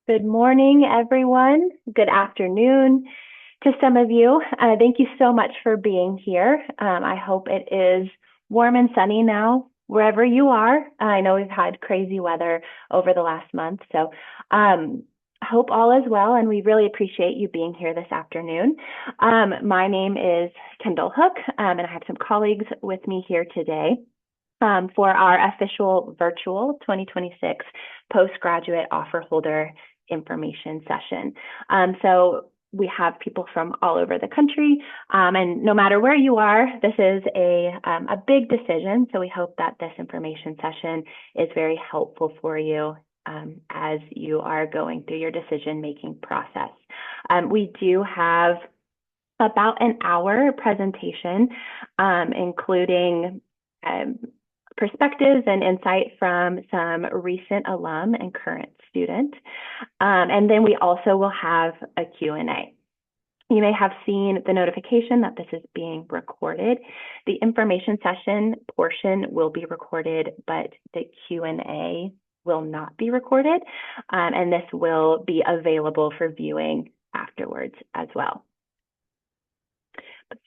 Good morning, everyone. Good afternoon to some of you. Thank you so much for being here. I hope it is warm and sunny now, wherever you are. I know we've had crazy weather over the last month, so hope all is well, and we really appreciate you being here this afternoon. My name is Kendall Hook, and I have some colleagues with me here today for our official virtual 2026 postgraduate offer holder information session. So we have people from all over the country, and no matter where you are, this is a big decision. So we hope that this information session is very helpful for you as you are going through your decision-making process. We do have about an hour presentation, including perspectives and insight from some recent alum and current student. And then we also will have a Q&A. You may have seen the notification that this is being recorded. The information session portion will be recorded, but the Q&A will not be recorded. And this will be available for viewing afterwards as well.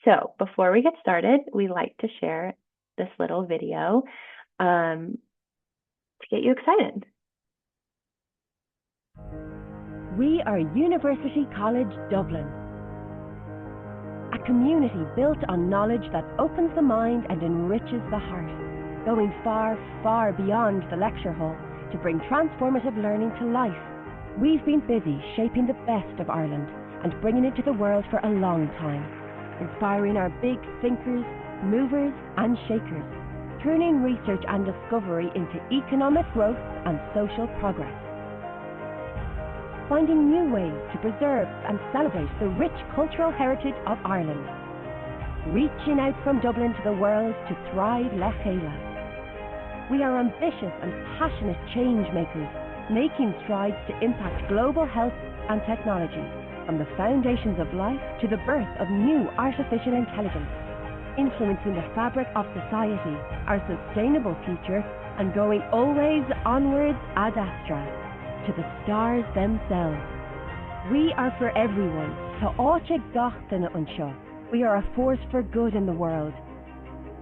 So before we get started, we like to share this little video to get you excited. We are University College Dublin, a community built on knowledge that opens the mind and enriches the heart, going far, far beyond the lecture hall to bring transformative learning to life. We've been busy shaping the best of Ireland and bringing it to the world for a long time, inspiring our big thinkers, movers and shakers, turning research and discovery into economic growth and social progress, finding new ways to preserve and celebrate the rich cultural heritage of Ireland, reaching out from Dublin to the world to thrive Lechaila. We are ambitious and passionate change makers, making strides to impact global health and technology, from the foundations of life to the birth of new artificial intelligence, influencing the fabric of society, our sustainable future, and going always onwards ad astra, to the stars themselves. We are for everyone. Tá áite gachtainna anseo. We are a force for good in the world.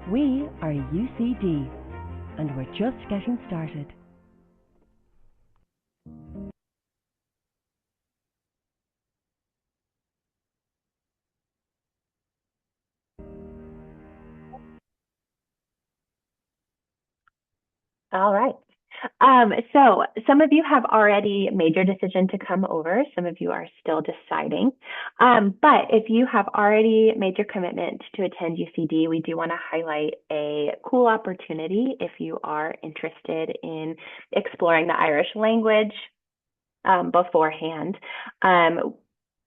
We are UCD, and we're just getting started. All right. So some of you have already made your decision to come over. Some of you are still deciding. But if you have already made your commitment to attend UCD, we do want to highlight a cool opportunity if you are interested in exploring the Irish language beforehand.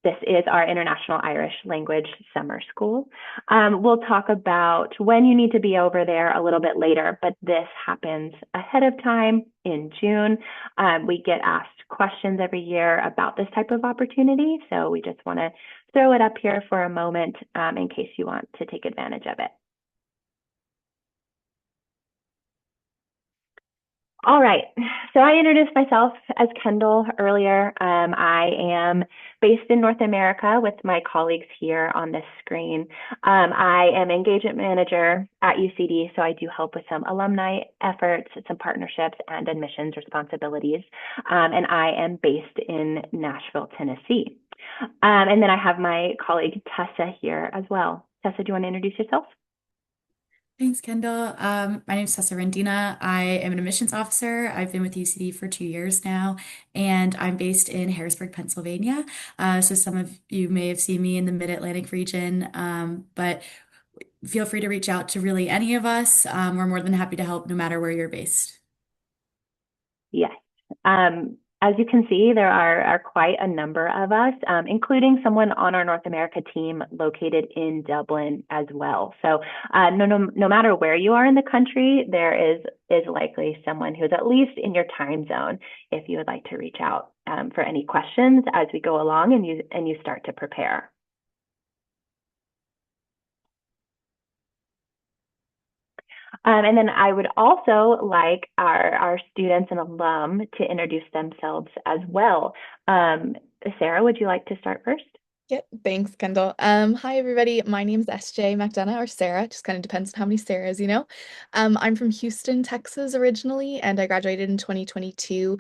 This is our International Irish Language Summer School. We'll talk about when you need to be over there a little bit later, but this happens ahead of time in June. We get asked questions every year about this type of opportunity, so we just want to throw it up here for a moment in case you want to take advantage of it. All right, so I introduced myself as Kendall earlier. I am based in North America with my colleagues here on this screen. I am engagement manager at UCD, so I do help with some alumni efforts, some partnerships, and admissions responsibilities. And I am based in Nashville, Tennessee. And then I have my colleague Tessa here as well. Tessa, do you want to introduce yourself? Thanks, Kendall. My name is Tessa Rendina. I am an admissions officer. I've been with UCD for 2 years now, and I'm based in Harrisburg, Pennsylvania. So some of you may have seen me in the Mid-Atlantic region, but feel free to reach out to really any of us. We're more than happy to help no matter where you're based. Yes. As you can see, there are quite a number of us, including someone on our North America team located in Dublin as well. So no matter where you are in the country, there is likely someone who's at least in your time zone if you would like to reach out for any questions as we go along and you start to prepare. And then I would also like our students and alum to introduce themselves as well. Sarah, would you like to start first? Yeah, thanks, Kendall. Hi everybody. My name's SJ McDonough or Sarah, just kind of depends on how many Sarahs you know. I'm from Houston, Texas originally, and I graduated in 2022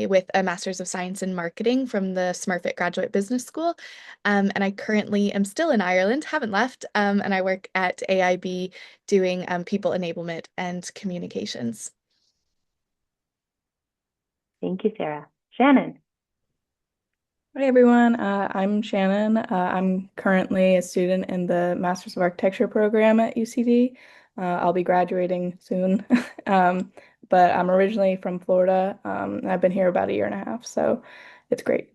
with a Master's of Science in Marketing from the Smurfit Graduate Business School. And I currently am still in Ireland, haven't left, and I work at AIB doing people enablement and communications. Thank you, Sarah. Shannon. Hi everyone, I'm Shannon. I'm currently a student in the Masters of Architecture program at UCD. I'll be graduating soon, but I'm originally from Florida, and I've been here about a year and a half, so it's great.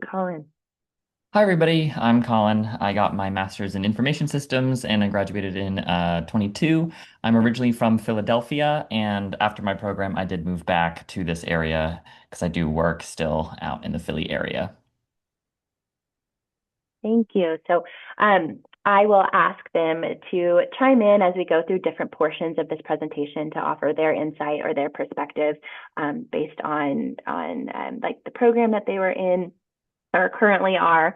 Colin. Hi, everybody. I'm Colin. I got my master's in information systems and I graduated in 22. I'm originally from Philadelphia, and after my program, I did move back to this area because I do work still out in the Philly area. Thank you. So I will ask them to chime in as we go through different portions of this presentation to offer their insight or their perspective based on like the program that they were in or currently are,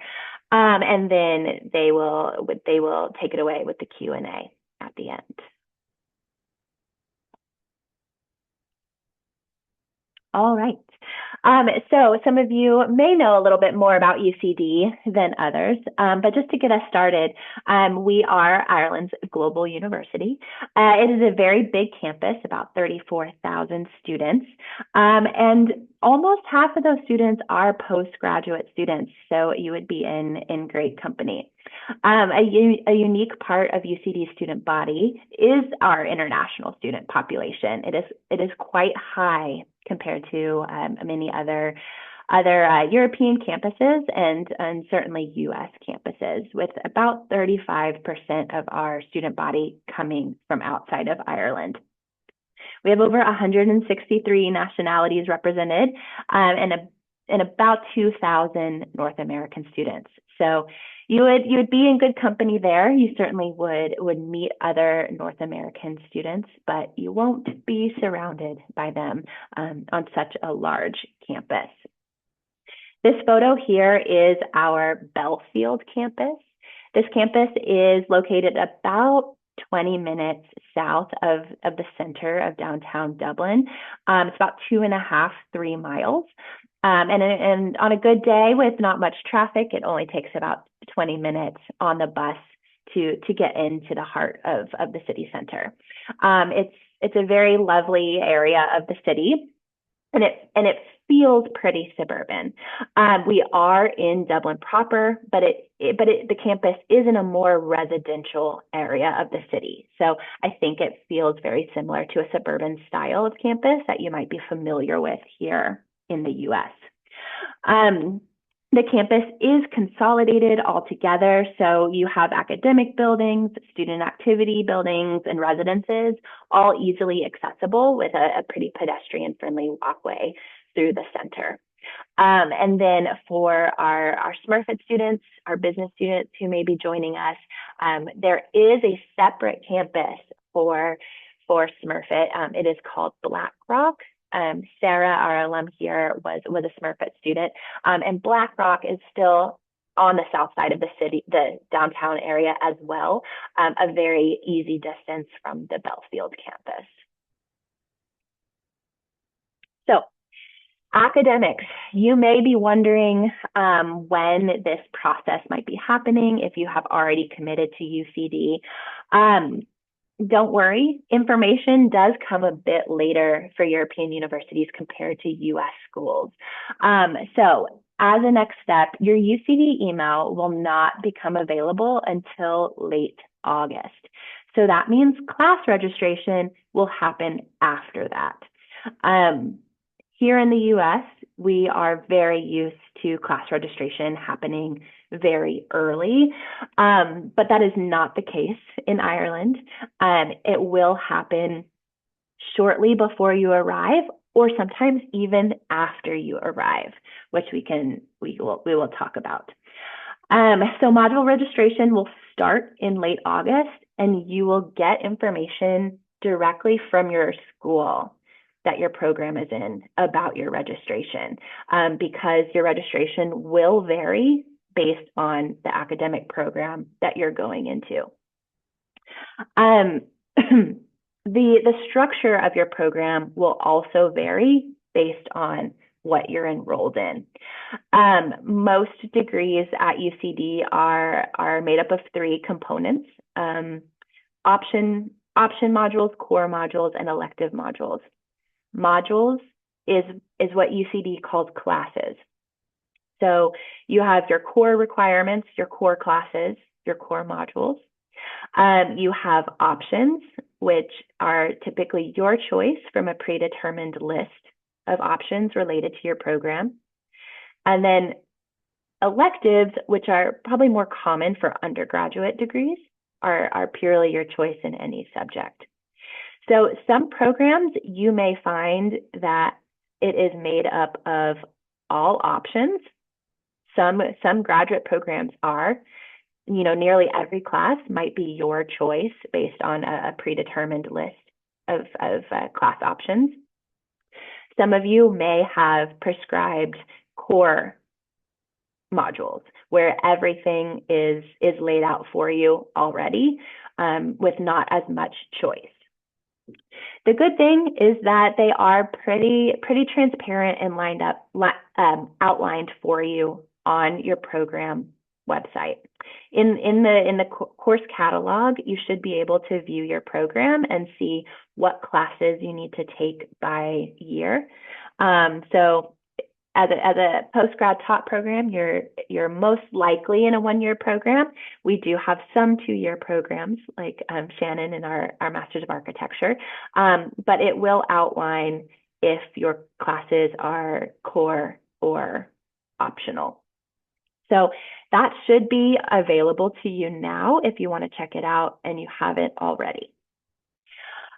and then they will take it away with the Q&A at the end. All right. So some of you may know a little bit more about UCD than others, but just to get us started, we are Ireland's global university. It is a very big campus, about 34,000 students, and almost half of those students are postgraduate students, so you would be in great company. A unique part of UCD's student body is our international student population. It is quite high compared to many other European campuses and certainly U.S. campuses, with about 35% of our student body coming from outside of Ireland. We have over 163 nationalities represented, and about 2,000 North American students. So you would be in good company there. You certainly would meet other North American students, but you won't be surrounded by them on such a large campus. This photo here is our Belfield campus. This campus is located about 20 minutes south of the center of downtown Dublin. It's about 2.5, 3 miles. And on a good day with not much traffic, it only takes about 20 minutes on the bus to get into the heart of the city center. It's a very lovely area of the city, and it feels pretty suburban. We are in Dublin proper, but the campus is in a more residential area of the city. So I think it feels very similar to a suburban style of campus that you might be familiar with here in the US. The campus is consolidated all together, so you have academic buildings, student activity buildings, and residences, all easily accessible with a pretty pedestrian-friendly walkway through the center. And then for our Smurfit students, our business students who may be joining us, there is a separate campus for Smurfit. It is called Blackrock. Sarah, our alum here, was a Smurfit student, and Blackrock is still on the south side of the city, the downtown area as well, a very easy distance from the Belfield campus. So, academics, you may be wondering when this process might be happening if you have already committed to UCD. Don't worry, information does come a bit later for European universities compared to US schools. So as a next step, your UCD email will not become available until late August. So that means class registration will happen after that. Here in the US, we are very used to class registration happening very early, but that is not the case in Ireland. It will happen shortly before you arrive, or sometimes even after you arrive, which we will talk about. So module registration will start in late August, and you will get information directly from your school that your program is in about your registration, because your registration will vary based on the academic program that you're going into. The structure of your program will also vary based on what you're enrolled in. Most degrees at UCD are made up of 3 components: option modules, core modules, and elective modules. Modules is what UCD calls classes. So you have your core requirements, your core classes, your core modules. You have options, which are typically your choice from a predetermined list of options related to your program. And then electives, which are probably more common for undergraduate degrees, are purely your choice in any subject. So some programs, you may find that it is made up of all options. Some graduate programs are. Nearly every class might be your choice based on a predetermined list of class options. Some of you may have prescribed core modules where everything is laid out for you already, with not as much choice. The good thing is that they are pretty transparent and outlined for you on your program website. In the course catalog, you should be able to view your program and see what classes you need to take by year. So as a postgrad taught program, you're most likely in a 1-year program. We do have some 2-year programs, like Shannon in our Masters of Architecture, but it will outline if your classes are core or optional. So that should be available to you now if you want to check it out and you haven't already.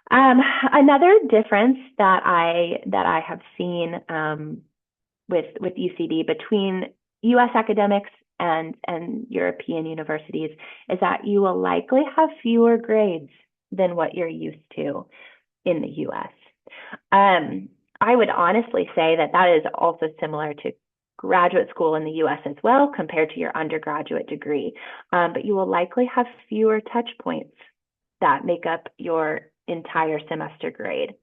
Another difference that I have seen with UCD between US academics and European universities is that you will likely have fewer grades than what you're used to in the US. I would honestly say that is also similar to graduate school in the US as well, compared to your undergraduate degree. But you will likely have fewer touch points that make up your entire semester grade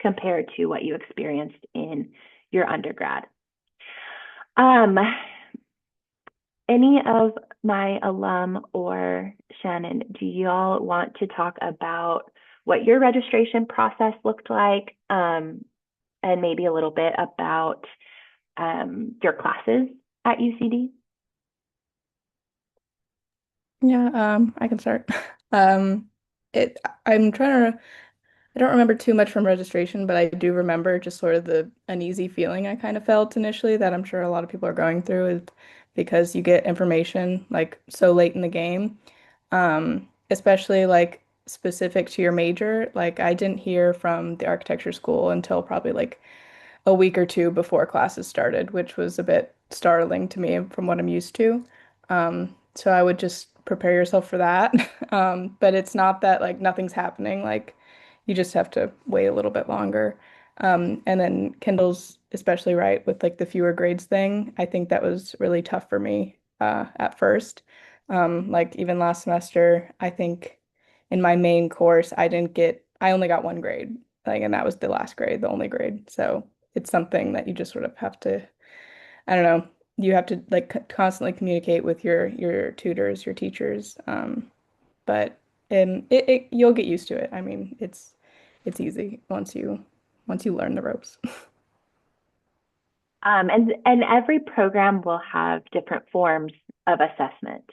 compared to what you experienced in your undergrad. Any of my alum or Shannon, do y'all want to talk about what your registration process looked like, and maybe a little bit about your classes at UCD? Yeah, I can start. I don't remember too much from registration, but I do remember just sort of the uneasy feeling I kind of felt initially that I'm sure a lot of people are going through, is because you get information like so late in the game, especially like specific to your major. Like I didn't hear from the architecture school until probably like a week or 2 before classes started, which was a bit startling to me from what I'm used to. So I would just prepare yourself for that. But it's not that like nothing's happening. Like you just have to wait a little bit longer. And then Kendall's especially right with like the fewer grades thing. I think that was really tough for me at first. Like even last semester, I think in my main course, I only got 1 grade. Like, and that was the last grade, the only grade. So it's something that you just sort of have to, I don't know, you have to like constantly communicate with your tutors, your teachers. But you'll get used to it. I mean, it's easy once you learn the ropes. And every program will have different forms of assessment.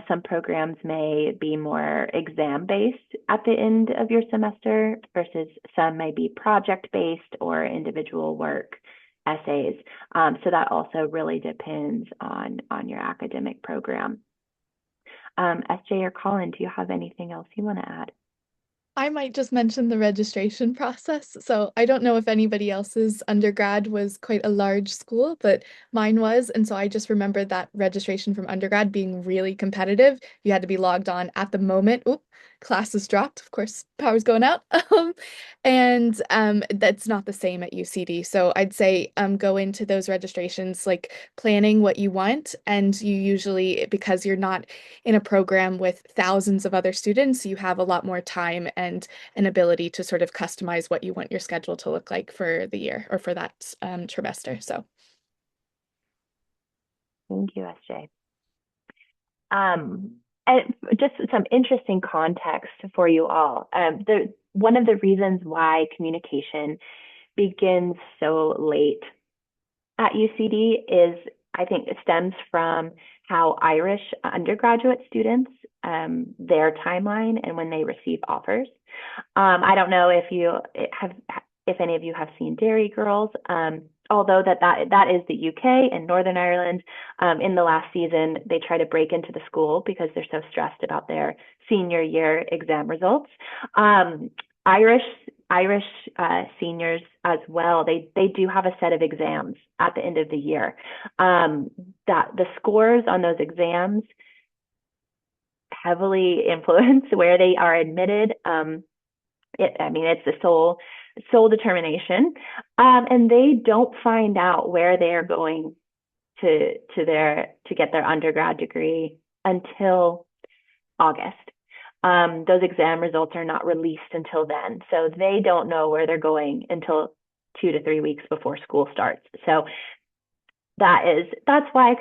Some programs may be more exam-based at the end of your semester versus some may be project-based or individual work essays. So that also really depends on your academic program. SJ or Colin, do you have anything else you want to add? I might just mention the registration process. So I don't know if anybody else's undergrad was quite a large school, but mine was. And so I just remember that registration from undergrad being really competitive. You had to be logged on at the moment. Oop, classes dropped. Of course, power's going out. And that's not the same at UCD. So I'd say go into those registrations like planning what you want. And you usually, because you're not in a program with thousands of other students, you have a lot more time and an ability to sort of customize what you want your schedule to look like for the year or for that trimester. So, Thank you, SJ. And just some interesting context for you all. One of the reasons why communication begins so late at UCD is, I think, it stems from how Irish undergraduate students, their timeline and when they receive offers. I don't know if any of you have seen Dairy Girls. Although that is the UK and Northern Ireland. In the last season, they try to break into the school because they're so stressed about their senior year exam results. Irish seniors as well. They do have a set of exams at the end of the year. That the scores on those exams heavily influence where they are admitted. It's the sole determination, and they don't find out where they are going to get their undergrad degree until August. Those exam results are not released until then, so they don't know where they're going until 2 to 3 weeks before school starts. So that's why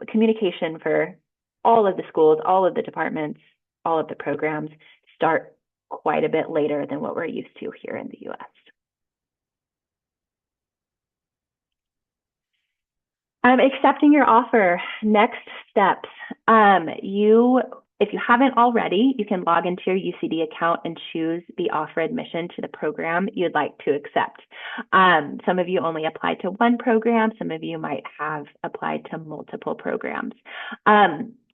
communication for all of the schools, all of the departments, all of the programs start quite a bit later than what we're used to here in the US. Accepting your offer. Next steps. If you haven't already, you can log into your UCD account and choose the offer admission to the program you'd like to accept. Some of you only applied to one program. Some of you might have applied to multiple programs.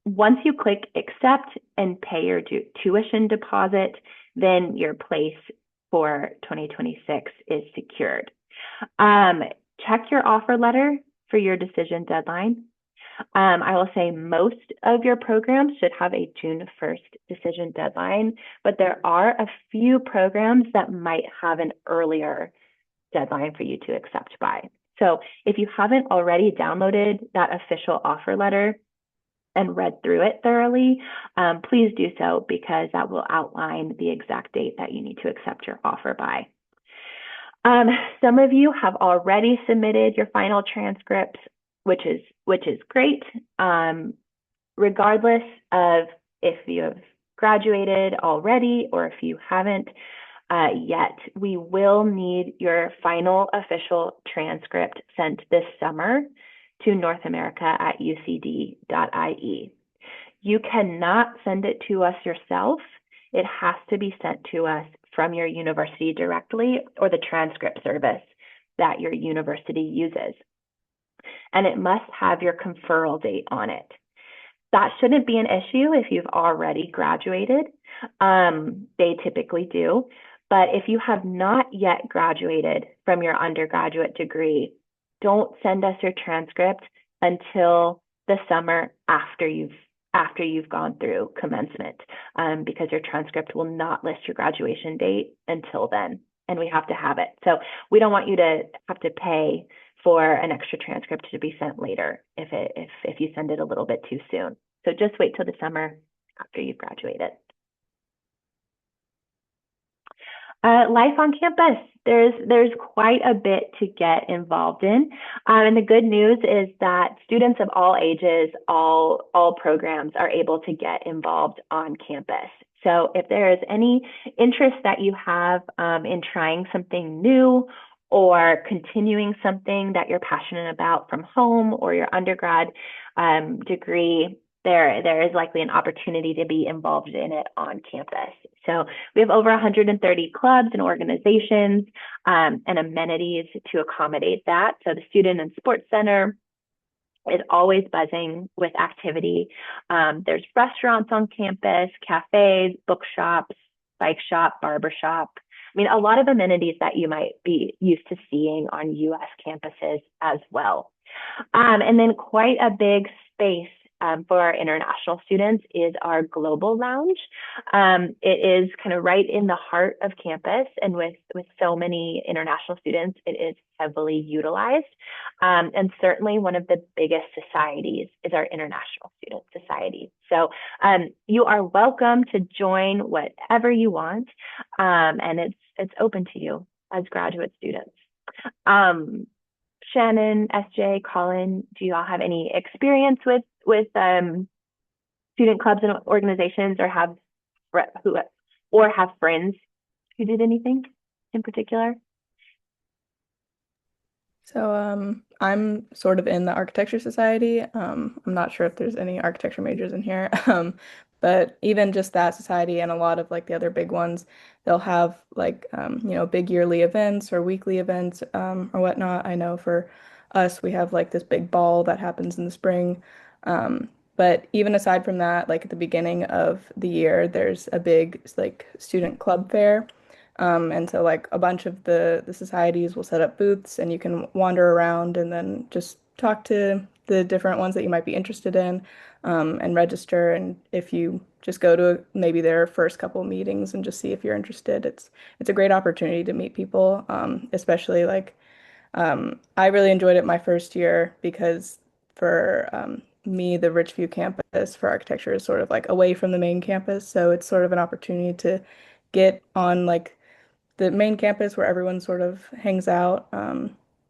Once you click accept and pay your tuition deposit, then your place for 2026 is secured. Check your offer letter for your decision deadline. I will say most of your programs should have a June 1st decision deadline, but there are a few programs that might have an earlier deadline for you to accept by. So if you haven't already downloaded that official offer letter and read through it thoroughly, please do so, because that will outline the exact date that you need to accept your offer by. Some of you have already submitted your final transcripts, which is great. Regardless of if you have graduated already or if you haven't yet, we will need your final official transcript sent this summer to northamerica@ucd.ie. You cannot send it to us yourself. It has to be sent to us from your university directly or the transcript service that your university uses. And it must have your conferral date on it. That shouldn't be an issue if you've already graduated. They typically do. But if you have not yet graduated from your undergraduate degree, don't send us your transcript until the summer after you've gone through commencement, because your transcript will not list your graduation date until then, and we have to have it. So we don't want you to have to pay for an extra transcript to be sent later if you send it a little bit too soon. So just wait till the summer after you've graduated. Life on campus. There's quite a bit to get involved in. And the good news is that students of all ages, all programs are able to get involved on campus. So if there is any interest that you have in trying something new or continuing something that you're passionate about from home or your undergrad degree, there is likely an opportunity to be involved in it on campus. So we have over 130 clubs and organizations and amenities to accommodate that. So the Student and Sports Center is always buzzing with activity. There's restaurants on campus, cafes, bookshops, bike shop, barber shop. I mean, a lot of amenities that you might be used to seeing on US campuses as well. And then quite a big space for our international students is our global lounge. It is kind of right in the heart of campus, and with so many international students, it is heavily utilized. And certainly one of the biggest societies is our International Student Society. So you are welcome to join whatever you want, and it's open to you as graduate students. Shannon, SJ, Colin, do you all have any experience with student clubs and organizations, or have friends who did anything in particular? So I'm sort of in the architecture society. I'm not sure if there's any architecture majors in here. But even just that society and a lot of like the other big ones, they'll have like big yearly events or weekly events or whatnot. I know for us, we have like this big ball that happens in the spring. But even aside from that, like at the beginning of the year, there's a big like student club fair. And so like a bunch of the societies will set up booths and you can wander around and then just talk to the different ones that you might be interested in, and register. And if you just go to maybe their first couple meetings and just see if you're interested, it's a great opportunity to meet people, especially like I really enjoyed it my first year because for me, the Richview campus for architecture is sort of like away from the main campus. So it's sort of an opportunity to get on like the main campus where everyone sort of hangs out.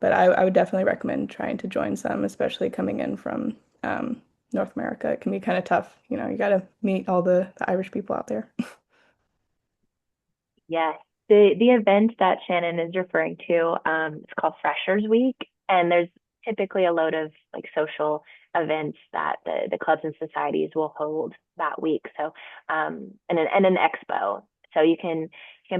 But I would definitely recommend trying to join some, especially coming in from North America. It can be kind of tough. You got to meet all the Irish people out there. Yes. The event that Shannon is referring to, it's called Freshers Week, and there's typically a load of like social events that the clubs and societies will hold that week. So, and an expo. So you can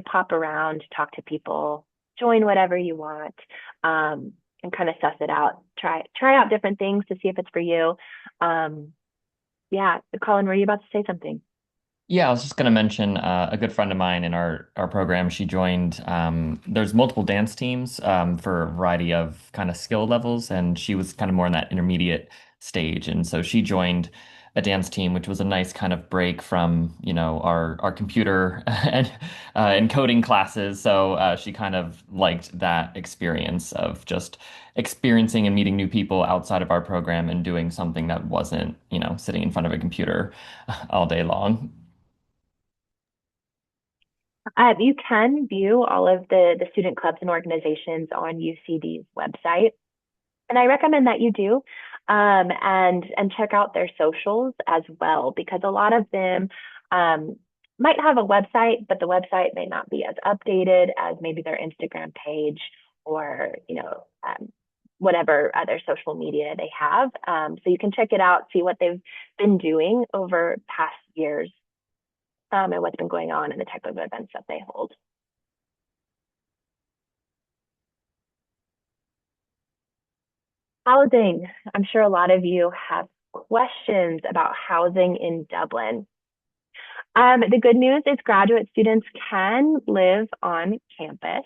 pop around, talk to people, join whatever you want, and kind of suss it out. Try out different things to see if it's for you. Yeah, Colin, were you about to say something? Yeah, I was just going to mention a good friend of mine in our program. She joined. There's multiple dance teams for a variety of kind of skill levels, and she was kind of more in that intermediate stage. And so she joined a dance team, which was a nice kind of break from our computer and coding classes. So she kind of liked that experience of just experiencing and meeting new people outside of our program and doing something that wasn't sitting in front of a computer all day long. You can view all of the student clubs and organizations on UCD's website, and I recommend that you do, and check out their socials as well, because a lot of them might have a website, but the website may not be as updated as maybe their Instagram page, or whatever other social media they have. So you can check it out, see what they've been doing over past years, and what's been going on and the type of events that they hold. Housing. I'm sure a lot of you have questions about housing in Dublin. The good news is graduate students can live on campus.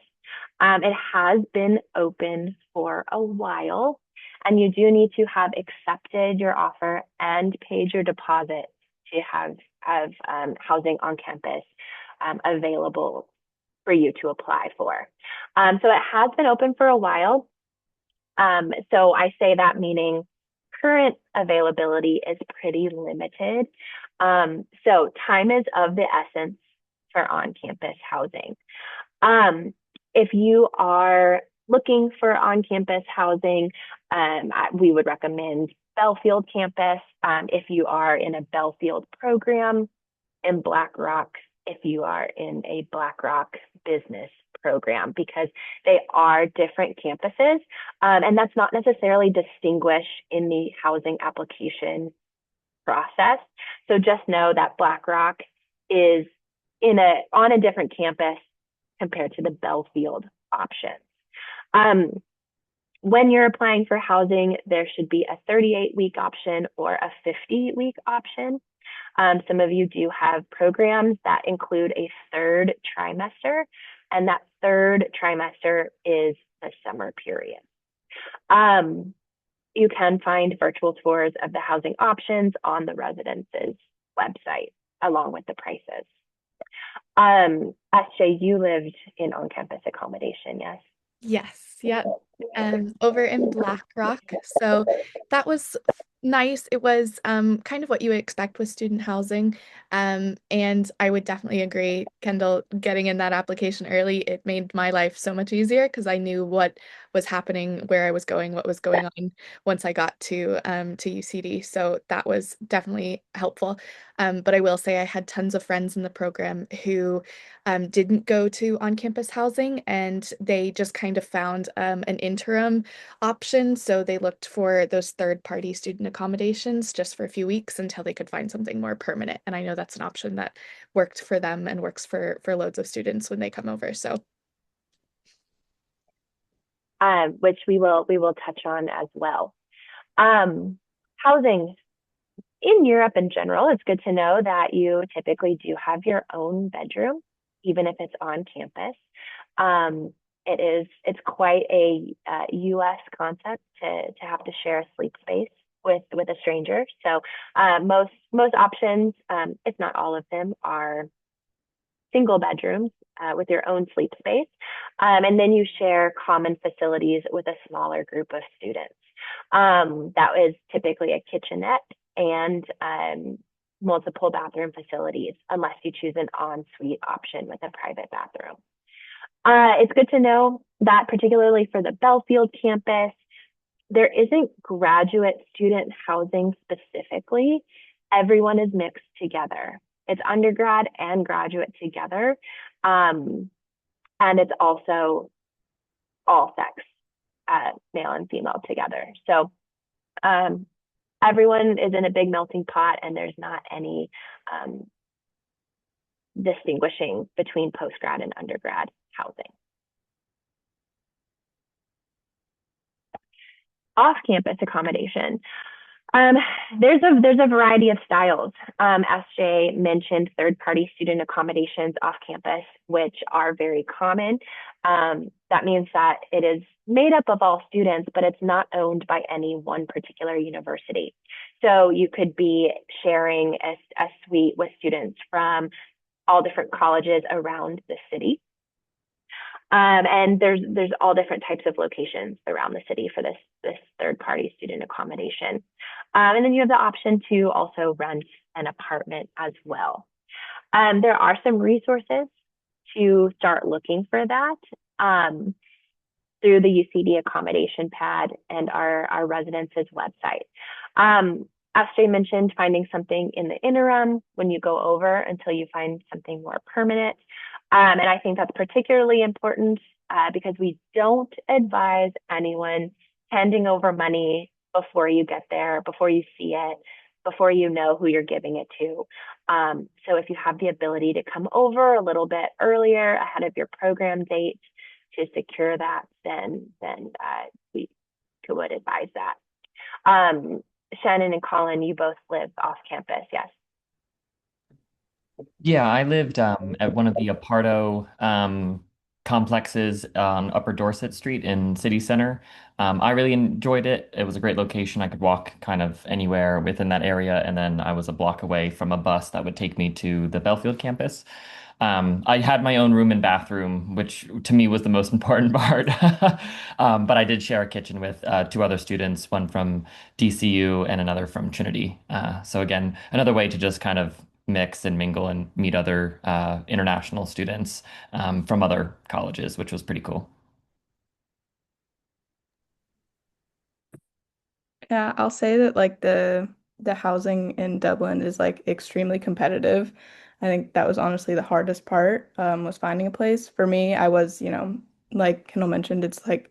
It has been open for a while, and you do need to have accepted your offer and paid your deposit to have housing on campus available for you to apply for. So it has been open for a while. So I say that meaning current availability is pretty limited. So time is of the essence for on-campus housing. If you are looking for on-campus housing, we would recommend Belfield campus if you are in a Belfield program, and BlackRock if you are in a BlackRock business program, because they are different campuses, and that's not necessarily distinguished in the housing application process. So just know that BlackRock is on a different campus compared to the Belfield option. When you're applying for housing, there should be a 38-week option or a 50-week option. Some of you do have programs that include a third trimester, and that third trimester is the summer period. You can find virtual tours of the housing options on the residence's website, along with the prices. SJ, you lived in on-campus accommodation, yes? Yes, yeah. Over in Black Rock. So that was nice. It was kind of what you would expect with student housing. And I would definitely agree, Kendall, getting in that application early, it made my life so much easier because I knew what was happening, where I was going, what was going on once I got to UCD. So that was definitely helpful. But I will say I had tons of friends in the program who didn't go to on-campus housing, and they just kind of found an interim option. So they looked for those third-party student accommodations just for a few weeks until they could find something more permanent. And I know that's an option that worked for them and works for loads of students when they come over. So which we will touch on as well. Housing in Europe in general, it's good to know that you typically do have your own bedroom, even if it's on campus. It's quite a US concept to have to share a sleep space with a stranger. So most options, if not all of them, are single bedrooms with your own sleep space. And then you share common facilities with a smaller group of students. That is typically a kitchenette and multiple bathroom facilities, unless you choose an ensuite option with a private bathroom. It's good to know that particularly for the Belfield campus, there isn't graduate student housing specifically. Everyone is mixed together. It's undergrad and graduate together. And it's also all sex, male and female together. So everyone is in a big melting pot, and there's not any distinguishing between postgrad and undergrad housing. Off-campus accommodation. There's a variety of styles. SJ mentioned third-party student accommodations off campus, which are very common. That means that it is made up of all students, but it's not owned by any one particular university. So you could be sharing a suite with students from all different colleges around the city. And there's all different types of locations around the city for this third-party student accommodation. And then you have the option to also rent an apartment as well. There are some resources to start looking for that through the UCD accommodation pad and our residence's website. As Jay mentioned, finding something in the interim when you go over until you find something more permanent. And I think that's particularly important because we don't advise anyone handing over money before you get there, before you see it, before you know who you're giving it to. So if you have the ability to come over a little bit earlier ahead of your program date to secure that, then we would advise that. Shannon and Colin, you both live off campus, yes? Yeah, I lived at one of the Aparto complexes on Upper Dorset Street in City Center. I really enjoyed it. It was a great location. I could walk kind of anywhere within that area, and then I was a block away from a bus that would take me to the Belfield campus. I had my own room and bathroom, which to me was the most important part. But I did share a kitchen with two other students, one from DCU and another from Trinity. So again, another way to just kind of mix and mingle and meet other international students from other colleges, which was pretty cool. Yeah, I'll say that like the housing in Dublin is like extremely competitive. I think that was honestly the hardest part, was finding a place. For me, I was, like Kendall mentioned, it's like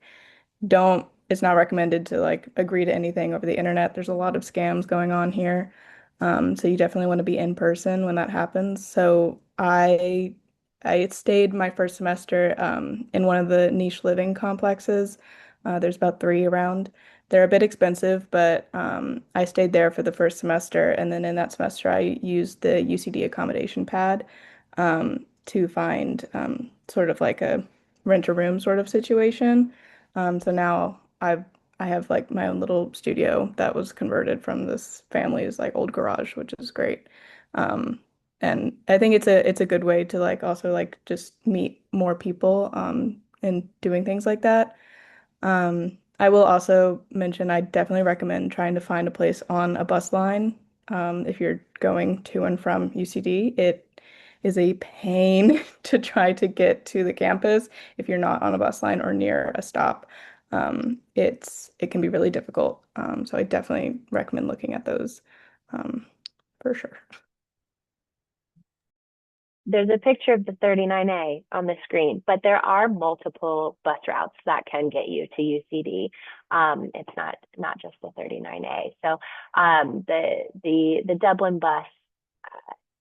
it's not recommended to like agree to anything over the internet. There's a lot of scams going on here. So you definitely want to be in person when that happens. So I stayed my first semester in one of the niche living complexes. There's about three around. They're a bit expensive, but I stayed there for the first semester, and then in that semester, I used the UCD accommodation pad to find sort of like a rent a room sort of situation. So now I have like my own little studio that was converted from this family's like old garage, which is great. Um, and I think it's a good way to like also like just meet more people and doing things like that. I will also mention I definitely recommend trying to find a place on a bus line if you're going to and from UCD. It is a pain to try to get to the campus if you're not on a bus line or near a stop. It can be really difficult. So I definitely recommend looking at those um, for sure. There's a picture of the 39A on the screen, but there are multiple bus routes that can get you to UCD. It's not just the 39A. So the Dublin bus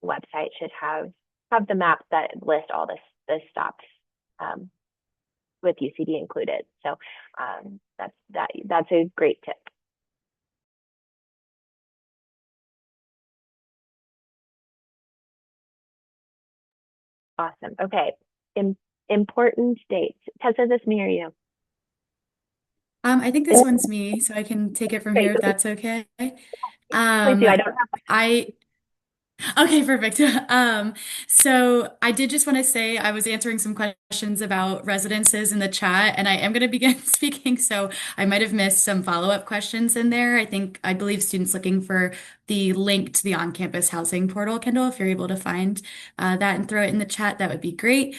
website should have the maps that list all the stops um, with UCD included. So that's a great tip. Awesome. Okay. Important dates. Tessa, this me or you? I think this one's me, so I can take it from Okay, here if that's okay. please do. Um, I don't have I Okay, perfect. So I did just want to say I was answering some questions about residences in the chat, and I am going to begin speaking, so I might have missed some follow-up questions in there. I believe students looking for the link to the on-campus housing portal, Kendall, if you're able to find that and throw it in the chat, that would be great.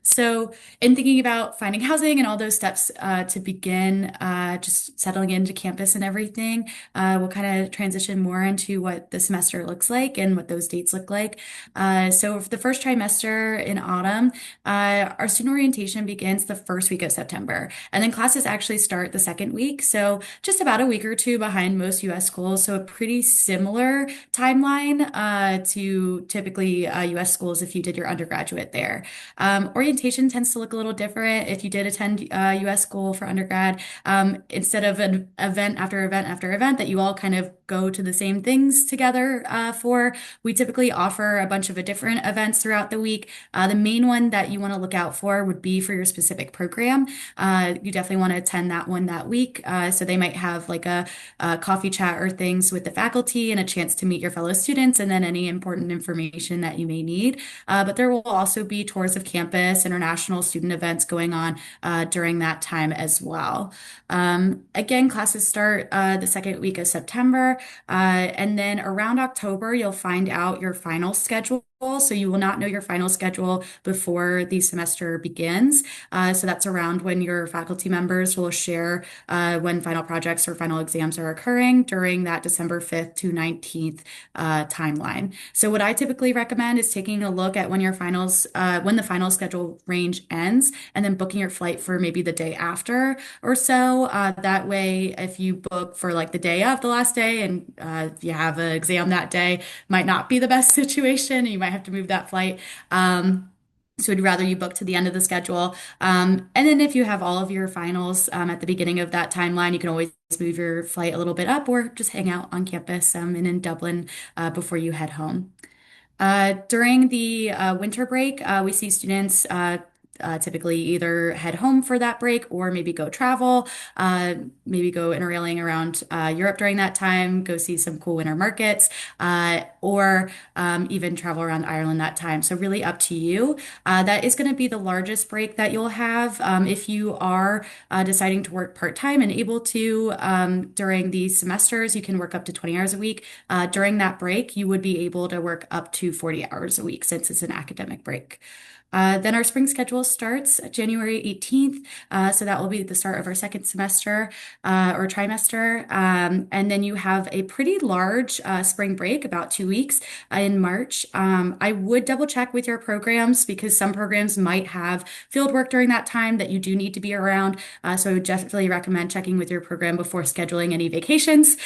So in thinking about finding housing and all those steps to begin just settling into campus and everything, we'll kind of transition more into what the semester looks like and what those dates look like. So for the first trimester in autumn, our student orientation begins the first week of September, and then classes actually start the second week. So just about a week or two behind most US schools. So a pretty similar timeline to typically US schools if you did your undergraduate there. Orientation tends to look a little different if you did attend US school for undergrad. Instead of an event after event after event that you all kind of go to the same things together for, we typically offer a bunch of different events throughout the week. The main one that you want to look out for would be for your specific program. You definitely want to attend that one that week. So they might have like a coffee chat or things with the faculty and a chance to meet your fellow students and then any important information that you may need. But there will also be tours of campus, international student events going on during that time as well. Again, classes start the second week of September, and then around October, you'll find out your final schedule. So you will not know your final schedule before the semester begins. So that's around when your faculty members will share when final projects or final exams are occurring during that December 5th to 19th timeline. So what I typically recommend is taking a look at when the final schedule range ends, and then booking your flight for maybe the day after or so. That way, if you book for like the day of the last day and if you have an exam that day, might not be the best situation. You might have to move that flight. So we'd rather you book to the end of the schedule. And then if you have all of your finals at the beginning of that timeline, you can always move your flight a little bit up or just hang out on campus and in Dublin before you head home. During the winter break, we see students typically either head home for that break or maybe go travel, maybe go interrailing around Europe during that time, go see some cool winter markets, or even travel around Ireland that time. So really up to you. That is going to be the largest break that you'll have if you are deciding to work part-time and able to during these semesters, you can work up to 20 hours a week. During that break, you would be able to work up to 40 hours a week since it's an academic break. Then our spring schedule starts January 18th. So that will be the start of our second semester or trimester. And then you have a pretty large spring break, about 2 weeks in March. I would double check with your programs because some programs might have field work during that time that you do need to be around. So I would definitely recommend checking with your program before scheduling any vacations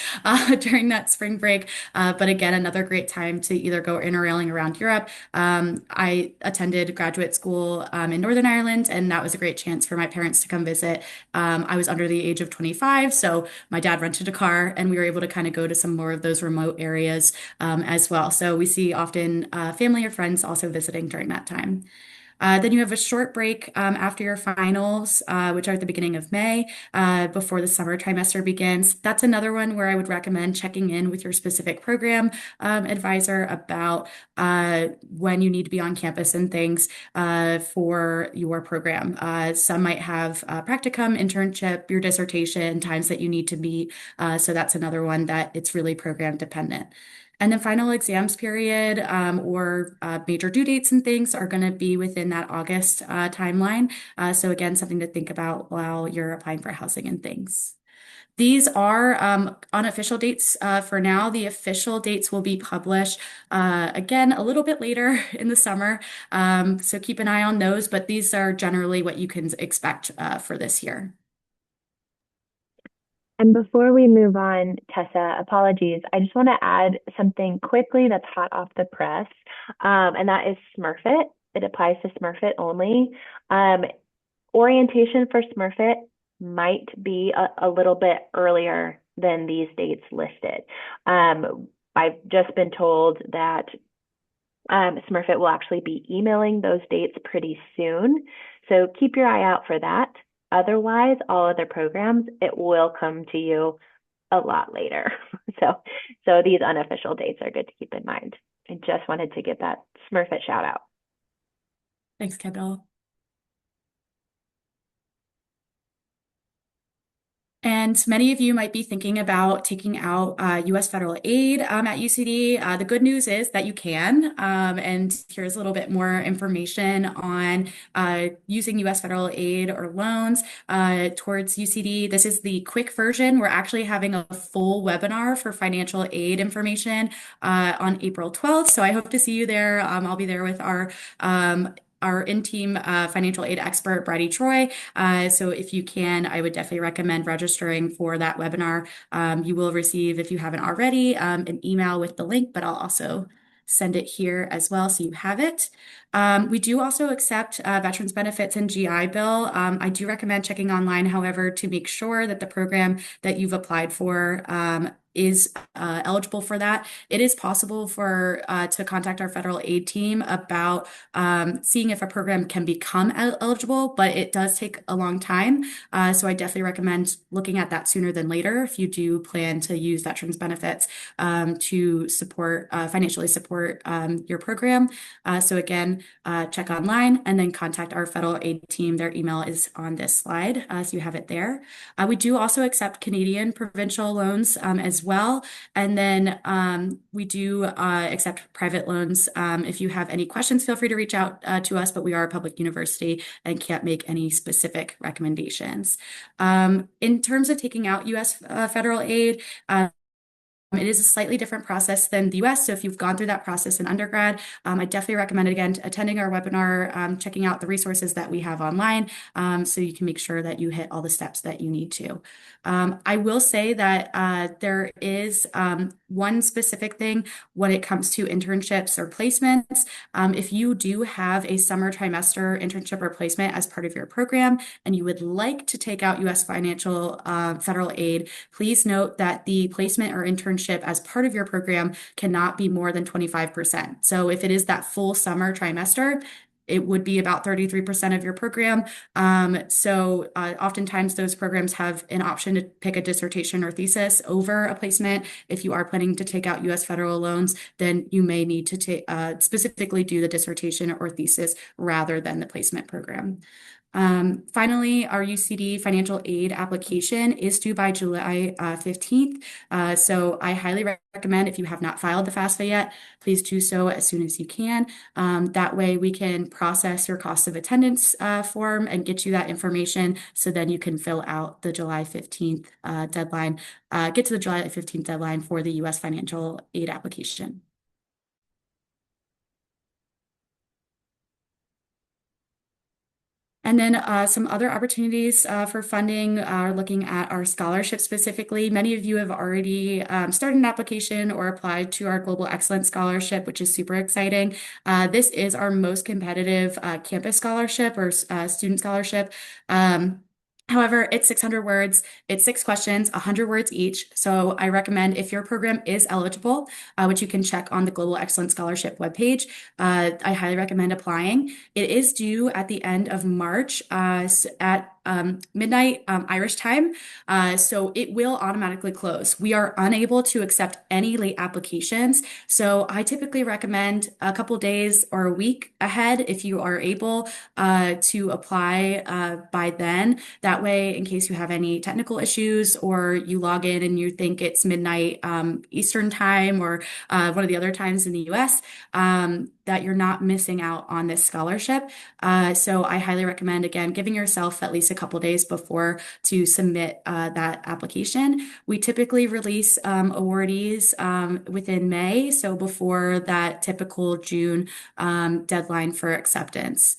during that spring break. But again, another great time to either go interrailing around Europe. I attended graduate graduate school in Northern Ireland, and that was a great chance for my parents to come visit. I was under the age of 25, so my dad rented a car, and we were able to kind of go to some more of those remote areas as well. So we see often family or friends also visiting during that time. Then you have a short break after your finals, which are at the beginning of May, before the summer trimester begins. That's another one where I would recommend checking in with your specific program advisor about when you need to be on campus and things for your program. Some might have practicum, internship, your dissertation, times that you need to meet. So that's another one that it's really program dependent. And then final exams period or major due dates and things are going to be within that August timeline. So again, something to think about while you're applying for housing and things. These are unofficial dates for now. The official dates will be published again a little bit later in the summer. So keep an eye on those, but these are generally what you can expect for this year. And before we move on, Tessa, apologies. I just want to add something quickly that's hot off the press, and that is SMERFIT. It applies to SMERFIT only. Orientation for SMERFIT might be a little bit earlier than these dates listed. I've just been told that SMERFIT will actually be emailing those dates pretty soon. So keep your eye out for that. Otherwise, all other programs, it will come to you a lot later. So these unofficial dates are good to keep in mind. I just wanted to give that SMERFIT shout out. Thanks, Kendall. And many of you might be thinking about taking out U.S. federal aid at UCD. The good news is that you can. And here's a little bit more information on using U.S. federal aid or loans towards UCD. This is the quick version. We're actually having a full webinar for financial aid information on April 12th. So I hope to see you there. I'll be there with our in-team financial aid expert, Brady Troy. So if you can, I would definitely recommend registering for that webinar. You will receive, if you haven't already, an email with the link, but I'll also send it here as well so you have it. We do also accept veterans benefits and GI Bill. I do recommend checking online, however, to make sure that the program that you've applied for is eligible for that. It is possible for to contact our federal aid team about seeing if a program can become eligible, but it does take a long time. So I definitely recommend looking at that sooner than later if you do plan to use veterans benefits to support financially support your program. So again, check online and then contact our federal aid team. Their email is on this slide, so you have it there. We do also accept Canadian provincial loans as well. And then we do accept private loans. If you have any questions, feel free to reach out to us, but we are a public university and can't make any specific recommendations. In terms of taking out U.S. Federal aid, it is a slightly different process than the US. So if you've gone through that process in undergrad, I definitely recommend, again, attending our webinar, checking out the resources that we have online so you can make sure that you hit all the steps that you need to. I will say that there is one specific thing when it comes to internships or placements. If you do have a summer trimester internship or placement as part of your program and you would like to take out U.S. financial federal aid, please note that the placement or internship as part of your program cannot be more than 25%. So if it is that full summer trimester, it would be about 33% of your program. So oftentimes those programs have an option to pick a dissertation or thesis over a placement. If you are planning to take out U.S. federal loans, then you may need to specifically do the dissertation or thesis rather than the placement program. Finally, our UCD financial aid application is due by July 15th. So I highly recommend, if you have not filed the FAFSA yet, please do so as soon as you can. That way we can process your cost of attendance form and get you that information so then you can fill out the July 15th deadline, get to the July 15th deadline for the U.S. financial aid application. And then some other opportunities for funding are looking at our scholarship specifically. Many of you have already started an application or applied to our Global Excellence Scholarship, which is super exciting. This is our most competitive campus scholarship or student scholarship. However, it's 600 words, it's 6 questions, 100 words each. So I recommend if your program is eligible, which you can check on the Global Excellence Scholarship webpage, I highly recommend applying. It is due at the end of March at midnight Irish time, so it will automatically close. We are unable to accept any late applications, so I typically recommend a couple days or a week ahead if you are able to apply by then. That way, in case you have any technical issues or you log in and you think it's midnight Eastern time or one of the other times in the US, that you're not missing out on this scholarship. So I highly recommend, again, giving yourself at least a couple days before to submit that application. We typically release awardees within May, so before that typical June deadline for acceptance.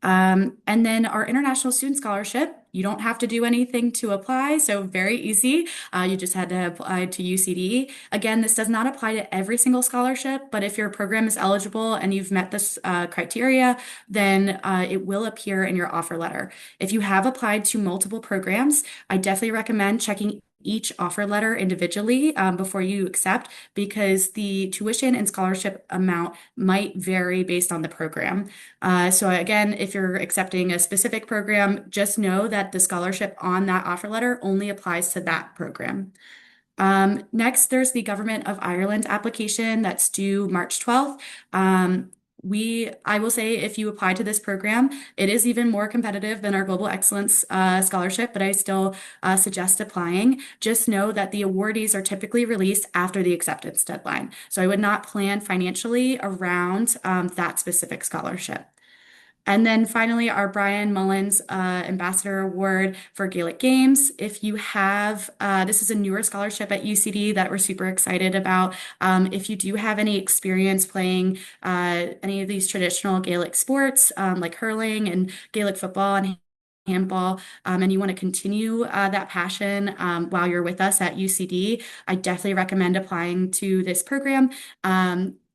And then our International Student Scholarship, you don't have to do anything to apply, so very easy. You just had to apply to UCD. Again, this does not apply to every single scholarship, but if your program is eligible and you've met this criteria, then it will appear in your offer letter. If you have applied to multiple programs, I definitely recommend checking each offer letter individually before you accept, because the tuition and scholarship amount might vary based on the program. So again, if you're accepting a specific program, just know that the scholarship on that offer letter only applies to that program. Next, there's the Government of Ireland application that's due March 12th. I will say if you apply to this program, it is even more competitive than our Global Excellence Scholarship, but I still suggest applying. Just know that the awardees are typically released after the acceptance deadline. So I would not plan financially around that specific scholarship. And then finally, our Brian Mullins Ambassador Award for Gaelic Games. If you have, this is a newer scholarship at UCD that we're super excited about. If you do have any experience playing any of these traditional Gaelic sports, like hurling and Gaelic football and handball, and you want to continue that passion while you're with us at UCD, I definitely recommend applying to this program.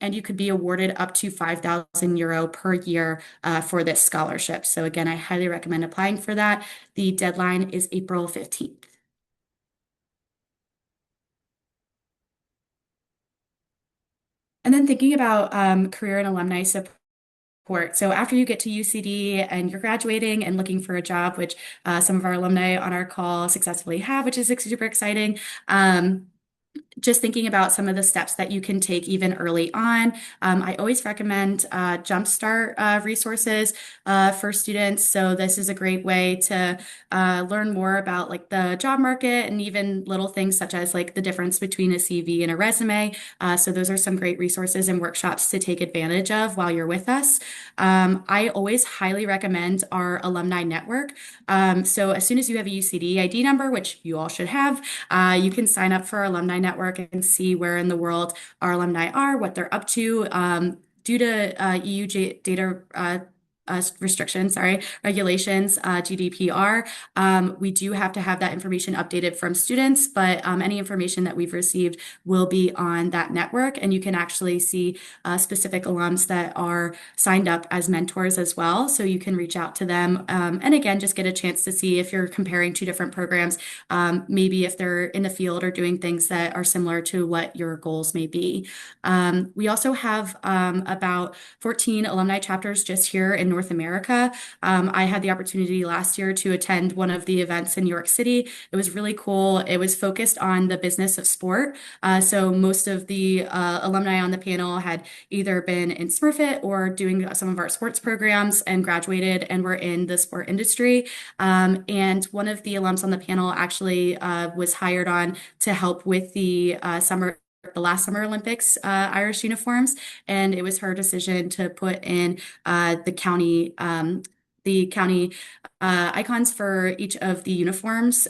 And you could be awarded up to €5,000 per year for this scholarship. So again, I highly recommend applying for that. The deadline is April 15th. And then thinking about career and alumni support. So after you get to UCD and you're graduating and looking for a job, which some of our alumni on our call successfully have, which is super exciting. Just thinking about some of the steps that you can take even early on. I always recommend Jumpstart resources for students. So this is a great way to learn more about like the job market and even little things such as like the difference between a CV and a resume. So those are some great resources and workshops to take advantage of while you're with us. I always highly recommend our alumni network. So as soon as you have a UCD ID number, which you all should have, you can sign up for our alumni network and see where in the world our alumni are, what they're up to. Due to EU data restrictions, regulations, GDPR, we do have to have that information updated from students, but any information that we've received will be on that network, and you can actually see specific alums that are signed up as mentors as well. So you can reach out to them, and again, just get a chance to see if you're comparing two different programs, maybe if they're in the field or doing things that are similar to what your goals may be. We also have about 14 alumni chapters just here in North America. I had the opportunity last year to attend one of the events in New York City. It was really cool. It was focused on the business of sport. So most of the alumni on the panel had either been in Smurfit or doing some of our sports programs and graduated and were in the sport industry. And one of the alums on the panel actually was hired on to help with the last Summer Olympics Irish uniforms, and it was her decision to put in the county icons for each of the uniforms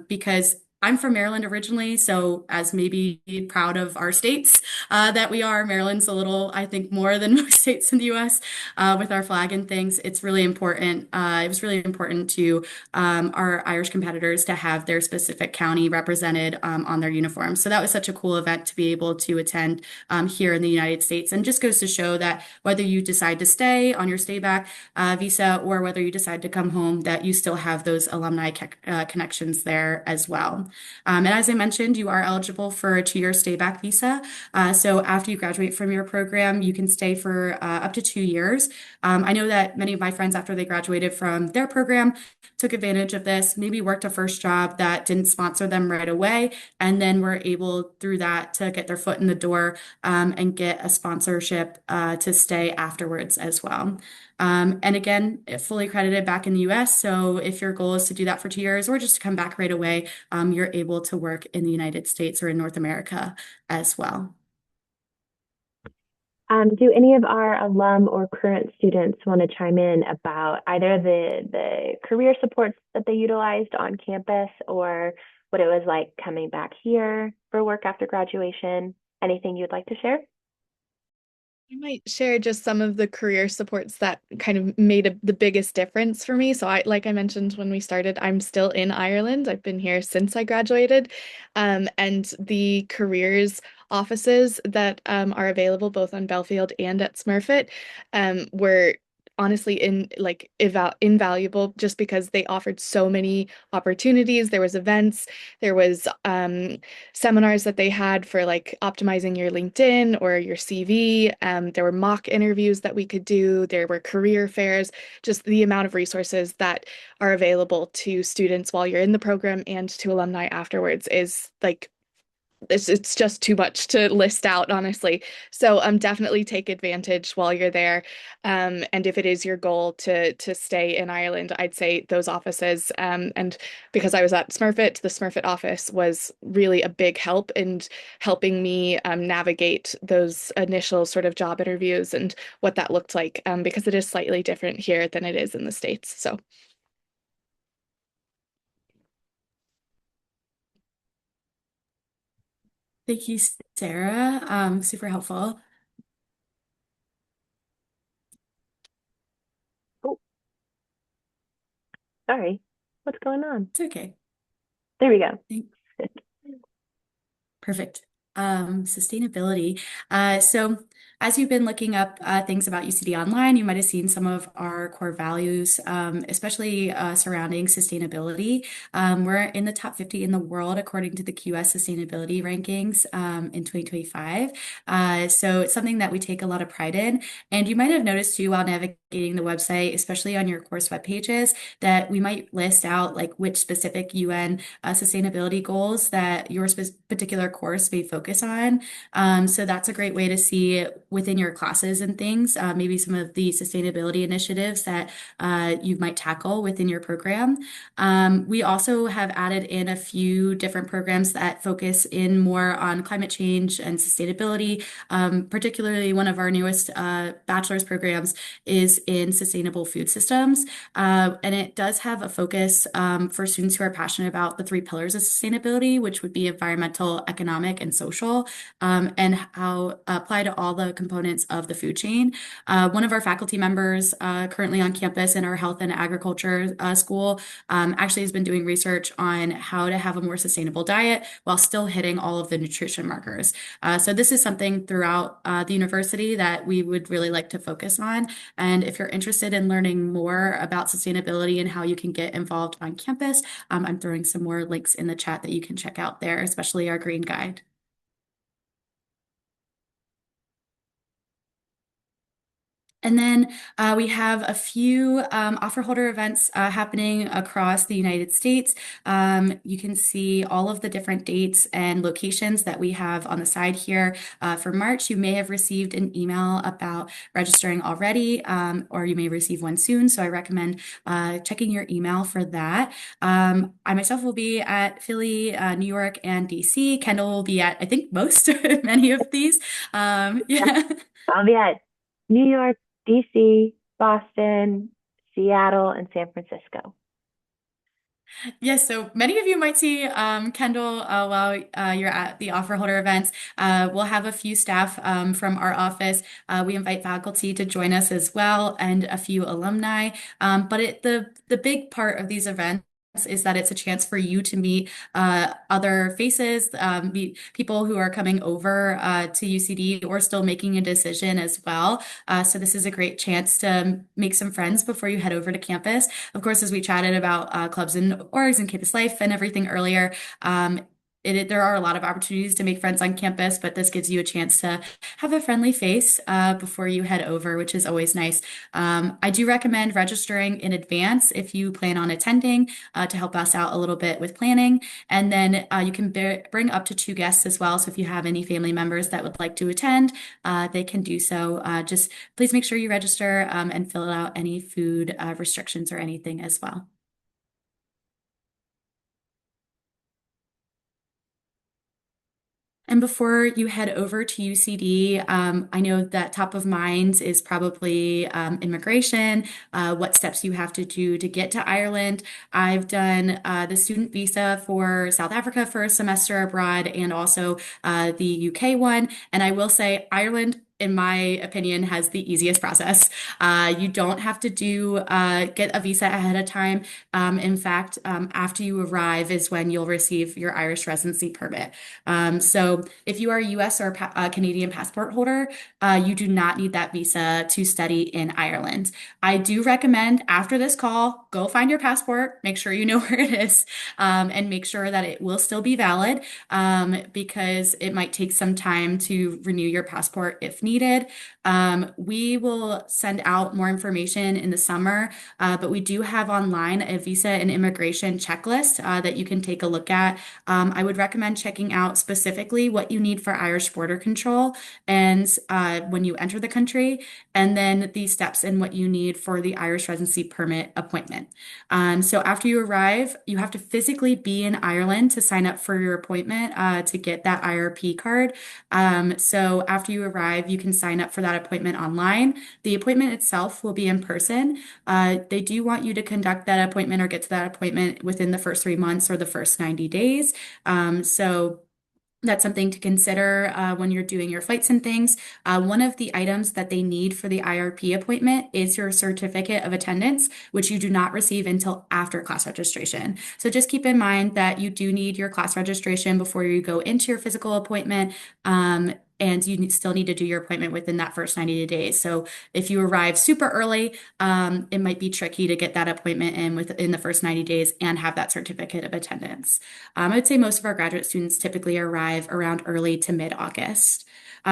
because I'm from Maryland originally, so as maybe proud of our states that we are, Maryland's a little, I think, more than most states in the U.S. With our flag and things. It's really important. It was really important to our Irish competitors to have their specific county represented on their uniforms. So that was such a cool event to be able to attend here in the United States, and just goes to show that whether you decide to stay on your stay back visa or whether you decide to come home, that you still have those alumni connections there as well. And as I mentioned, you are eligible for a 2-year stay back visa. So after you graduate from your program, you can stay for up to 2 years. I know that many of my friends, after they graduated from their program, took advantage of this, maybe worked a first job that didn't sponsor them right away, and then were able through that to get their foot in the door and get a sponsorship to stay afterwards as well. And again, fully accredited back in the US. So if your goal is to do that for 2 years or just to come back right away, you're able to work in the United States or in North America as well. Do any of our alum or current students want to chime in about either the career supports that they utilized on campus or what it was like coming back here for work after graduation? Anything you'd like to share? I might share just some of the career supports that kind of made the biggest difference for me. So like I mentioned when we started, I'm still in Ireland. I've been here since I graduated. And the careers offices that are available both on Belfield and at Smurfit were honestly invaluable just because they offered so many opportunities. There was events, there was seminars that they had for like optimizing your LinkedIn or your CV. There were mock interviews that we could do. There were career fairs. Just the amount of resources that are available to students while you're in the program and to alumni afterwards is like it's just too much to list out, honestly. So definitely take advantage while you're there. And if it is your goal to stay in Ireland, I'd say those offices. And because I was at Smurfit, the Smurfit office was really a big help in helping me navigate those initial sort of job interviews and what that looked like, because it is slightly different here than it is in the States. So. Thank you, Sarah. Super helpful. Oh, sorry. What's going on? It's okay. There we go. Thanks. Perfect. Sustainability. So as you've been looking up things about UCD online, you might have seen some of our core values, especially surrounding sustainability. We're in the top 50 in the world according to the QS sustainability rankings in 2025. So it's something that we take a lot of pride in. And you might have noticed too while navigating the website, especially on your course web pages, that we might list out like which specific UN sustainability goals that your particular course may focus on. So that's a great way to see within your classes and things, maybe some of the sustainability initiatives that you might tackle within your program. We also have added in a few different programs that focus in more on climate change and sustainability. Particularly one of our newest bachelor's programs is in sustainable food systems. And it does have a focus for students who are passionate about the 3 pillars of sustainability, which would be environmental, economic, and social, and how apply to all the components of the food chain. One of our faculty members currently on campus in our health and agriculture school actually has been doing research on how to have a more sustainable diet while still hitting all of the nutrition markers. So this is something throughout the university that we would really like to focus on. And if you're interested in learning more about sustainability and how you can get involved on campus, I'm throwing some more links in the chat that you can check out there, especially our green guide. And then we have a few offer holder events happening across the United States. You can see all of the different dates and locations that we have on the side here for March. You may have received an email about registering already, or you may receive one soon. So I recommend checking your email for that. I myself will be at Philly, New York, and DC. Kendall will be at, I think, most, many of these. Yeah. I'll be at New York, DC, Boston, Seattle, and San Francisco. Yes, so many of you might see Kendall while you're at the offer holder events. We'll have a few staff from our office. We invite faculty to join us as well, and a few alumni. The big part of these events is that it's a chance for you to meet other faces, meet people who are coming over to UCD or still making a decision as well. So this is a great chance to make some friends before you head over to campus. Of course, as we chatted about clubs and orgs and campus life and everything earlier, there are a lot of opportunities to make friends on campus, but this gives you a chance to have a friendly face before you head over, which is always nice. I do recommend registering in advance if you plan on attending to help us out a little bit with planning. And then you can bring up to two guests as well. So if you have any family members that would like to attend, they can do so. Just please make sure you register and fill out any food restrictions or anything as well. And before you head over to UCD, I know that top of mind is probably immigration, what steps you have to do to get to Ireland. I've done the student visa for South Africa for a semester abroad and also the UK one. And I will say Ireland, in my opinion, has the easiest process. You don't have to get a visa ahead of time. In fact, after you arrive is when you'll receive your Irish residency permit. So if you are a US or Canadian passport holder, you do not need that visa to study in Ireland. I do recommend after this call, go find your passport, make sure you know where it is, and make sure that it will still be valid, because it might take some time to renew your passport if needed. We will send out more information in the summer, but we do have online a visa and immigration checklist that you can take a look at. I would recommend checking out specifically what you need for Irish border control and when you enter the country, and then the steps and what you need for the Irish residency permit appointment. So after you arrive, you have to physically be in Ireland to sign up for your appointment to get that IRP card. So after you arrive, you can sign up for that appointment online. The appointment itself will be in person. They do want you to conduct that appointment or get to that appointment within the first 3 months or the first 90 days. So that's something to consider when you're doing your flights and things. One of the items that they need for the IRP appointment is your certificate of attendance, which you do not receive until after class registration. So just keep in mind that you do need your class registration before you go into your physical appointment. And you still need to do your appointment within that first 90 days. So if you arrive super early, it might be tricky to get that appointment in within the first 90 days and have that certificate of attendance. I would say most of our graduate students typically arrive around early to mid-August.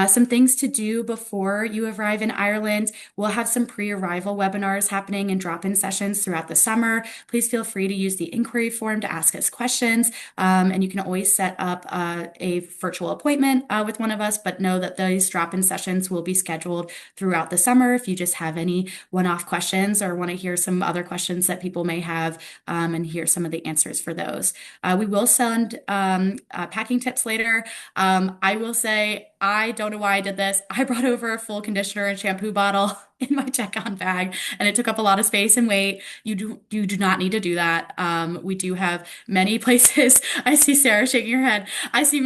Some things to do before you arrive in Ireland. We'll have some pre-arrival webinars happening and drop-in sessions throughout the summer. Please feel free to use the inquiry form to ask us questions. And you can always set up a virtual appointment with one of us, but know that these drop-in sessions will be scheduled throughout the summer. If you just have any one-off questions or want to hear some other questions that people may have and hear some of the answers for those. We will send packing tips later. I will say, I don't know why I did this. I brought over a full conditioner and shampoo bottle in my check-on bag, and it took up a lot of space and weight. You do not need to do that. We do have many places. I see Sarah shaking her head. I see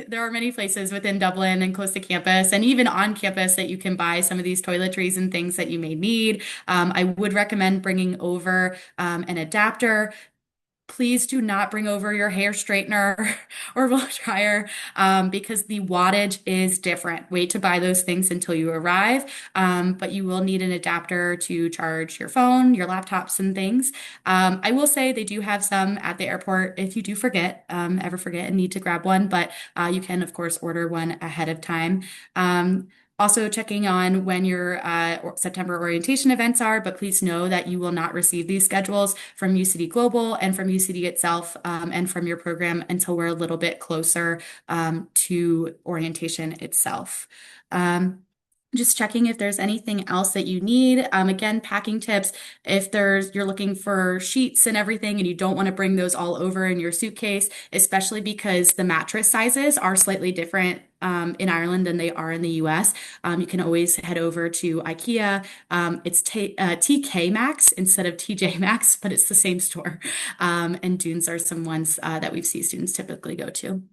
there are many places within Dublin and close to campus and even on campus that you can buy some of these toiletries and things that you may need. I would recommend bringing over an adapter. Please do not bring over your hair straightener or blow dryer because the wattage is different. Wait to buy those things until you arrive, but you will need an adapter to charge your phone, your laptops, and things. I will say they do have some at the airport if you do ever forget and need to grab one, but you can, of course, order one ahead of time. Also checking on when your September orientation events are, but please know that you will not receive these schedules from UCD Global and from UCD itself and from your program until we're a little bit closer to orientation itself. Just checking if there's anything else that you need. Again, packing tips. If you're looking for sheets and everything and you don't want to bring those all over in your suitcase, especially because the mattress sizes are slightly different in Ireland than they are in the US, you can always head over to IKEA. It's TK Maxx instead of TJ Maxx, but it's the same store. And Dunes are some ones that we see students typically go to.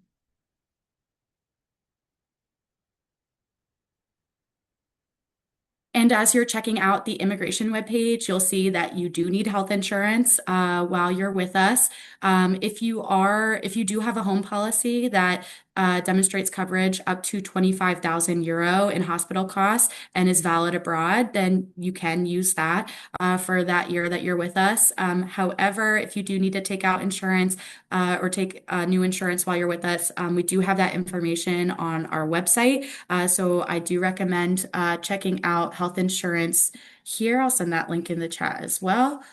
And as you're checking out the immigration webpage, you'll see that you do need health insurance while you're with us. If you do have a home policy that demonstrates coverage up to 25,000 euro in hospital costs and is valid abroad, then you can use that for that year that you're with us. However, if you do need to take out insurance or take new insurance while you're with us, we do have that information on our website. So I do recommend checking out health insurance here. I'll send that link in the chat as well.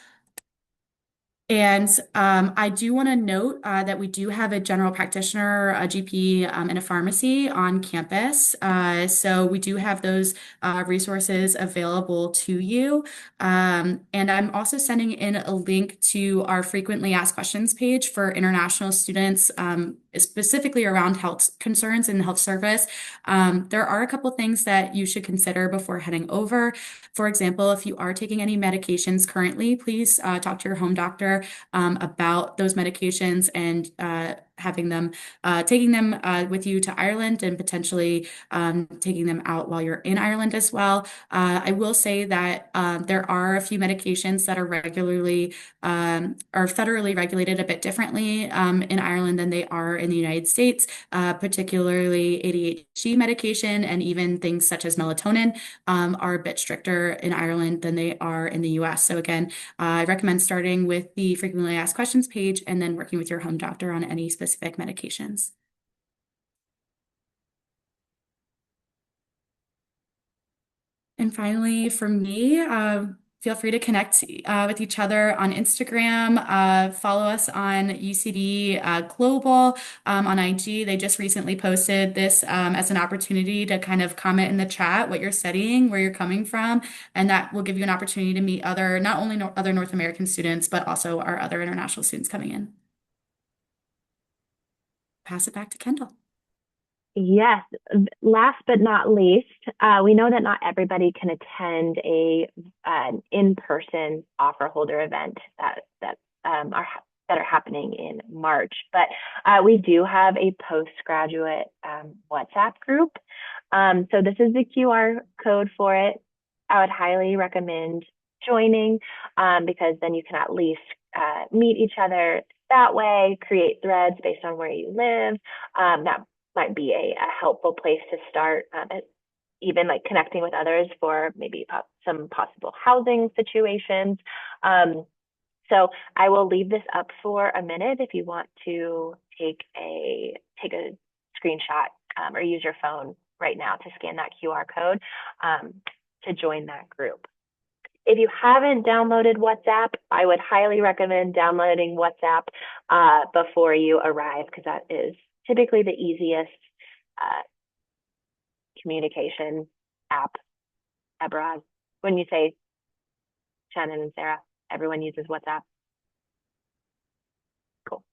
And I do want to note that we do have a general practitioner, a GP, and a pharmacy on campus. So we do have those resources available to you. And I'm also sending in a link to our frequently asked questions page for international students, specifically around health concerns and health service. There are a couple things that you should consider before heading over. For example, if you are taking any medications currently, please talk to your home doctor about those medications and having them taking them with you to Ireland and potentially taking them out while you're in Ireland as well. I will say that there are a few medications that are federally regulated a bit differently in Ireland than they are in the United States, particularly ADHD medication and even things such as melatonin are a bit stricter in Ireland than they are in the US. So again, I recommend starting with the frequently asked questions page and then working with your home doctor on any specific medications. And finally, for me, feel free to connect with each other on Instagram. Follow us on UCD Global on IG. They just recently posted this as an opportunity to kind of comment in the chat what you're studying, where you're coming from, and that will give you an opportunity to meet not only other North American students, but also our other international students coming in. Pass it back to Kendall. Yes. Last but not least, we know that not everybody can attend an in-person offer holder event that are happening in March, but we do have a postgraduate WhatsApp group. So this is the QR code for it. I would highly recommend joining because then you can at least meet each other that way, create threads based on where you live. That might be a helpful place to start, even like connecting with others for maybe some possible housing situations. So I will leave this up for a minute if you want to take a screenshot or use your phone right now to scan that QR code to join that group. If you haven't downloaded WhatsApp, I would highly recommend downloading WhatsApp before you arrive because that is typically the easiest communication app abroad. When you say Shannon and Sarah, everyone uses WhatsApp. Cool.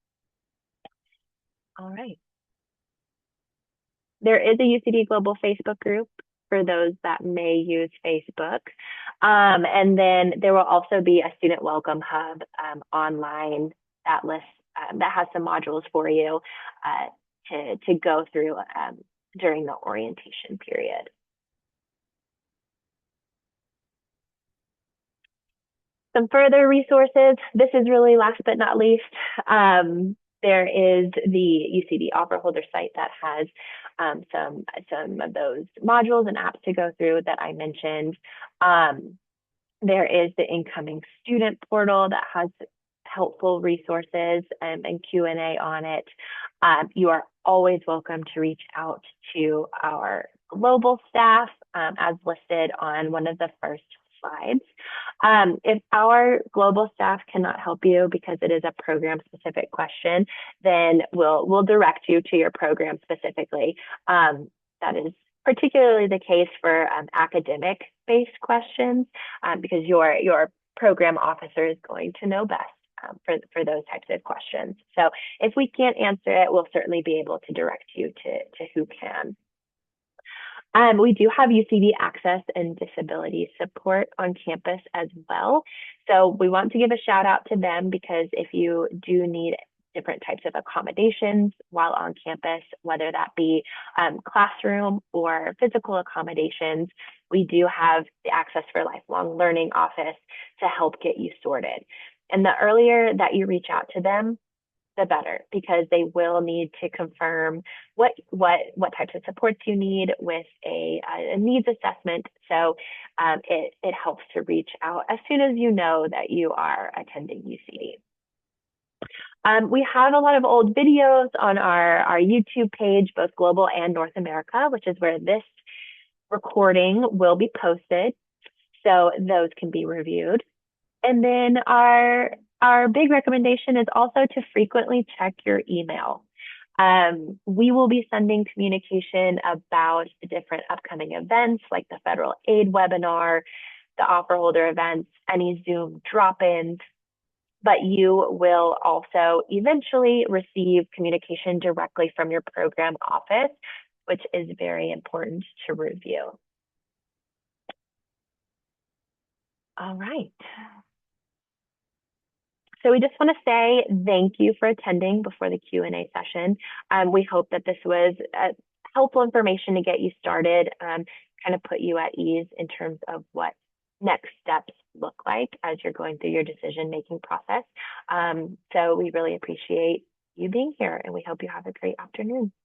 All right. There is a UCD Global Facebook group for those that may use Facebook. And then there will also be a student welcome hub online that has some modules for you to go through during the orientation period. Some further resources. This is really last but not least. There is the UCD offer holder site that has some of those modules and apps to go through that I mentioned. There is the incoming student portal that has helpful resources and Q&A on it. You are always welcome to reach out to our global staff as listed on one of the first slides. If our global staff cannot help you because it is a program specific question, then we'll direct you to your program specifically. That is particularly the case for academic based questions because your program officer is going to know best for those types of questions. So if we can't answer it, we'll certainly be able to direct you to who can. We do have UCD access and disability support on campus as well. So we want to give a shout out to them because if you do need different types of accommodations while on campus, whether that be classroom or physical accommodations, we do have the Access for Lifelong Learning office to help get you sorted. And the earlier that you reach out to them, the better, because they will need to confirm what types of supports you need with a needs assessment. So it helps to reach out as soon as you know that you are attending UCD. We have a lot of old videos on our YouTube page, both global and North America, which is where this recording will be posted. So those can be reviewed. And then our big recommendation is also to frequently check your email. We will be sending communication about the different upcoming events like the federal aid webinar, the offer holder events, any Zoom drop-ins, but you will also eventually receive communication directly from your program office, which is very important to review. All right. So we just want to say thank you for attending before the Q&A session. We hope that this was helpful information to get you started, kind of put you at ease in terms of what next steps look like as you're going through your decision-making process. So we really appreciate you being here, and we hope you have a great afternoon.